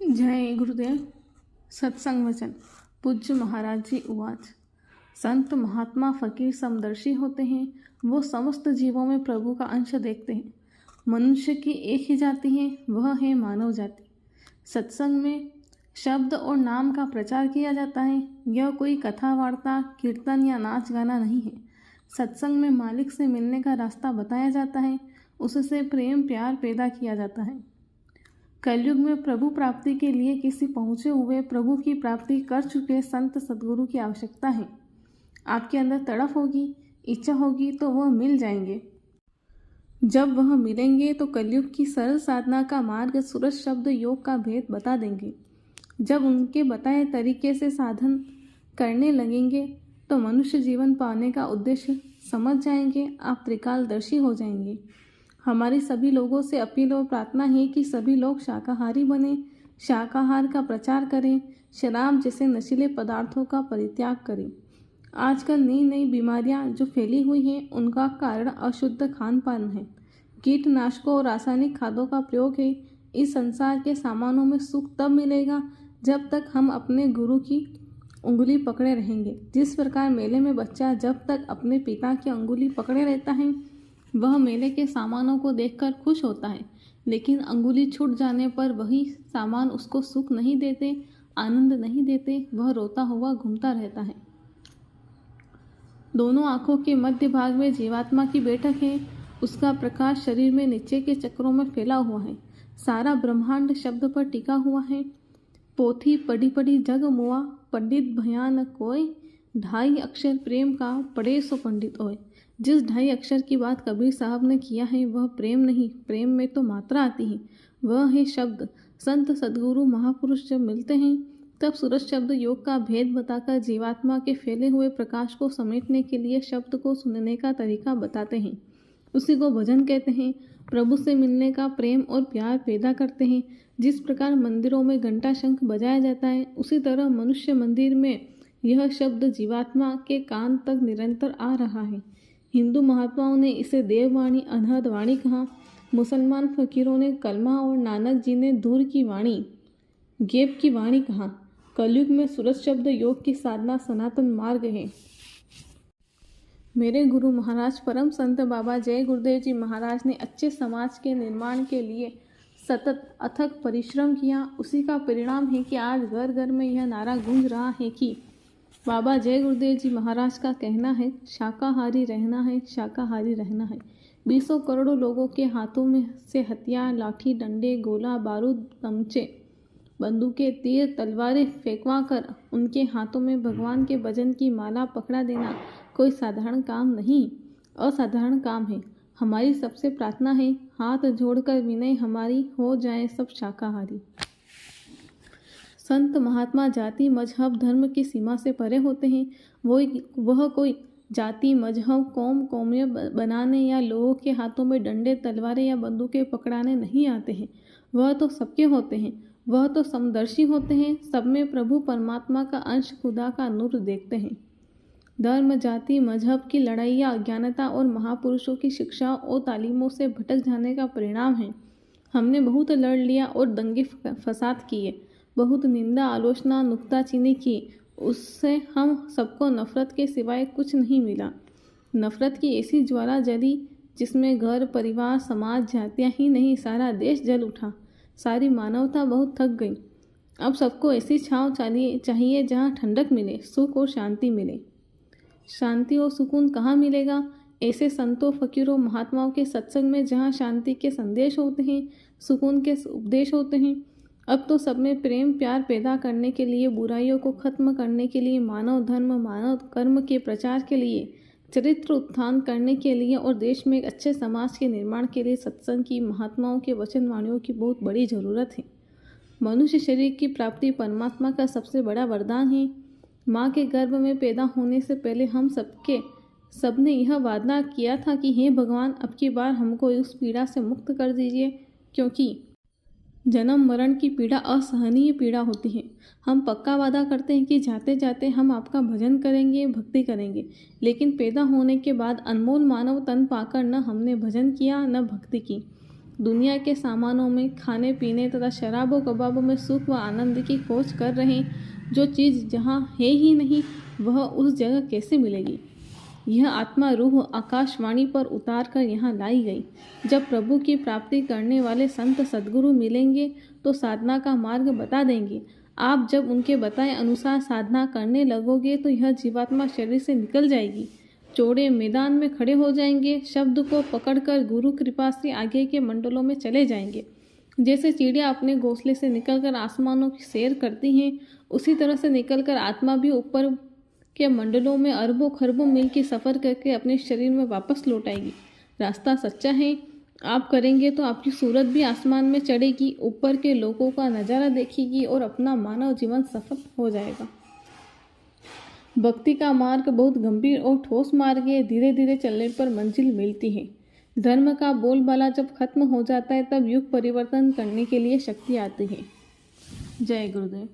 जय गुरुदेव। सत्संग वचन। पूज्य महाराज जी उवाच। संत महात्मा फकीर समदर्शी होते हैं। वो समस्त जीवों में प्रभु का अंश देखते हैं। मनुष्य की एक ही जाति है, वह है मानव जाति। सत्संग में शब्द और नाम का प्रचार किया जाता है। यह कोई कथा वार्ता कीर्तन या नाच गाना नहीं है। सत्संग में मालिक से मिलने का रास्ता बताया जाता है। उससे प्रेम प्यार पैदा किया जाता है। कलयुग में प्रभु प्राप्ति के लिए किसी पहुँचे हुए प्रभु की प्राप्ति कर चुके संत सद्गुरु की आवश्यकता है। आपके अंदर तड़फ होगी, इच्छा होगी तो वह मिल जाएंगे। जब वह मिलेंगे तो कलयुग की सरल साधना का मार्ग सूरज शब्द योग का भेद बता देंगे। जब उनके बताए तरीके से साधन करने लगेंगे तो मनुष्य जीवन पाने का उद्देश्य समझ जाएंगे। आप त्रिकालदर्शी हो जाएंगे। हमारी सभी लोगों से अपील और प्रार्थना है कि सभी लोग शाकाहारी बने, शाकाहार का प्रचार करें, शराब जैसे नशीले पदार्थों का परित्याग करें। आजकल नई नई बीमारियां जो फैली हुई हैं उनका कारण अशुद्ध खान पान है, कीटनाशकों और रासायनिक खादों का प्रयोग है। इस संसार के सामानों में सुख तब मिलेगा जब तक हम अपने गुरु की उंगली पकड़े रहेंगे। जिस प्रकार मेले में बच्चा जब तक अपने पिता की अंगुली पकड़े रहता है वह मेले के सामानों को देखकर खुश होता है, लेकिन अंगुली छूट जाने पर वही सामान उसको सुख नहीं देते, आनंद नहीं देते। वह रोता हुआ घूमता रहता है। दोनों आंखों के मध्य भाग में जीवात्मा की बैठक है। उसका प्रकाश शरीर में नीचे के चक्रों में फैला हुआ है। सारा ब्रह्मांड शब्द पर टिका हुआ है। पोथी पढ़ी पढ़ी जग मुआ, पंडित भयानक कोय, ढाई अक्षर प्रेम का पढ़े सो पंडित होय। जिस ढाई अक्षर की बात कबीर साहब ने किया है वह प्रेम नहीं, प्रेम में तो मात्रा आती है, वह है शब्द। संत सद्गुरु महापुरुष जब मिलते हैं तब सूरज शब्द योग का भेद बताकर जीवात्मा के फैले हुए प्रकाश को समेटने के लिए शब्द को सुनने का तरीका बताते हैं। उसी को भजन कहते हैं। प्रभु से मिलने का प्रेम और प्यार पैदा करते हैं। जिस प्रकार मंदिरों में घंटा शंख बजाया जाता है उसी तरह मनुष्य मंदिर में यह शब्द जीवात्मा के कान तक निरंतर आ रहा है। हिंदू महात्माओं ने इसे देववाणी अनहद वाणी कहा। मुसलमान फकीरों ने कलमा और नानक जी ने दूर की वाणी गेब की वाणी कहा। कलयुग में सूरज शब्द योग की साधना सनातन मार्ग है। मेरे गुरु महाराज परम संत बाबा जय गुरुदेव जी महाराज ने अच्छे समाज के निर्माण के लिए सतत अथक परिश्रम किया। उसी का परिणाम है कि आज घर घर में यह नारा गूंज रहा है कि बाबा जय गुरुदेव जी महाराज का कहना है शाकाहारी रहना है, शाकाहारी रहना है। 20 करोड़ों लोगों के हाथों में से हथियार, लाठी, डंडे, गोला बारूद, तमचे, बंदूकें, तीर, तलवारें फेंकवा कर उनके हाथों में भगवान के भजन की माला पकड़ा देना कोई साधारण काम नहीं, असाधारण काम है। हमारी सबसे प्रार्थना है हाथ जोड़कर विनय हमारी हो जाए सब शाकाहारी। संत महात्मा जाति मजहब धर्म की सीमा से परे होते हैं। वह कोई जाति मजहब कौम कौमियत बनाने या लोगों के हाथों में डंडे तलवारें या बंदूकें पकड़ाने नहीं आते हैं। वह तो सबके होते हैं। वह तो समदर्शी होते हैं। सब में प्रभु परमात्मा का अंश खुदा का नूर देखते हैं। धर्म जाति मजहब की लड़ाइयाँ अज्ञानता और महापुरुषों की शिक्षा और तालीमों से भटक जाने का परिणाम है। हमने बहुत लड़ लिया और दंगे फसाद किए, बहुत निंदा आलोचना नुक्ताचीनी की। उससे हम सबको नफरत के सिवाय कुछ नहीं मिला। नफरत की ऐसी ज्वाला जली जिसमें घर परिवार समाज जातियाँ ही नहीं सारा देश जल उठा। सारी मानवता बहुत थक गई। अब सबको ऐसी छांव चाहिए जहाँ ठंडक मिले, सुख और शांति मिले। शांति और सुकून कहाँ मिलेगा? ऐसे संतों फकीरों महात्माओं के सत्संग में जहाँ शांति के संदेश होते हैं, सुकून के उपदेश होते हैं। अब तो सब में प्रेम प्यार पैदा करने के लिए, बुराइयों को खत्म करने के लिए, मानव धर्म मानव कर्म के प्रचार के लिए, चरित्र उत्थान करने के लिए और देश में एक अच्छे समाज के निर्माण के लिए सत्संग की महात्माओं के वचन वाणियों की बहुत बड़ी ज़रूरत है। मनुष्य शरीर की प्राप्ति परमात्मा का सबसे बड़ा वरदान है। माँ के गर्भ में पैदा होने से पहले हम सबने यह वादा किया था कि हे भगवान अब की बार हमको उस पीड़ा से मुक्त कर दीजिए, क्योंकि जन्म मरण की पीड़ा असहनीय पीड़ा होती है। हम पक्का वादा करते हैं कि जाते जाते हम आपका भजन करेंगे, भक्ति करेंगे, लेकिन पैदा होने के बाद अनमोल मानव तन पाकर न हमने भजन किया न भक्ति की। दुनिया के सामानों में, खाने पीने तथा शराबों कबाबों में सुख व आनंद की खोज कर रहे हैं। जो चीज़ जहाँ है ही नहीं वह उस जगह कैसे मिलेगी। यह आत्मा रूह आकाशवाणी पर उतार कर यहाँ लाई गई। जब प्रभु की प्राप्ति करने वाले संत सद्गुरु मिलेंगे तो साधना का मार्ग बता देंगे। आप जब उनके बताए अनुसार साधना करने लगोगे तो यह जीवात्मा शरीर से निकल जाएगी, चौड़े मैदान में खड़े हो जाएंगे, शब्द को पकड़कर गुरु कृपा से आगे के मंडलों में चले जाएंगे। जैसे चिड़िया अपने घोंसले से निकलकर आसमानों की सैर करती हैं, उसी तरह से निकलकर आत्मा भी ऊपर के मंडलों में अरबों खरबों मील की सफ़र करके अपने शरीर में वापस लौट आएगी। रास्ता सच्चा है, आप करेंगे तो आपकी सूरत भी आसमान में चढ़ेगी, ऊपर के लोगों का नज़ारा देखेगी और अपना मानव जीवन सफल हो जाएगा। भक्ति का मार्ग बहुत गंभीर और ठोस मार्ग है। धीरे धीरे चलने पर मंजिल मिलती है। धर्म का बोलबाला जब खत्म हो जाता है तब युग परिवर्तन करने के लिए शक्ति आती है। जय गुरुदेव।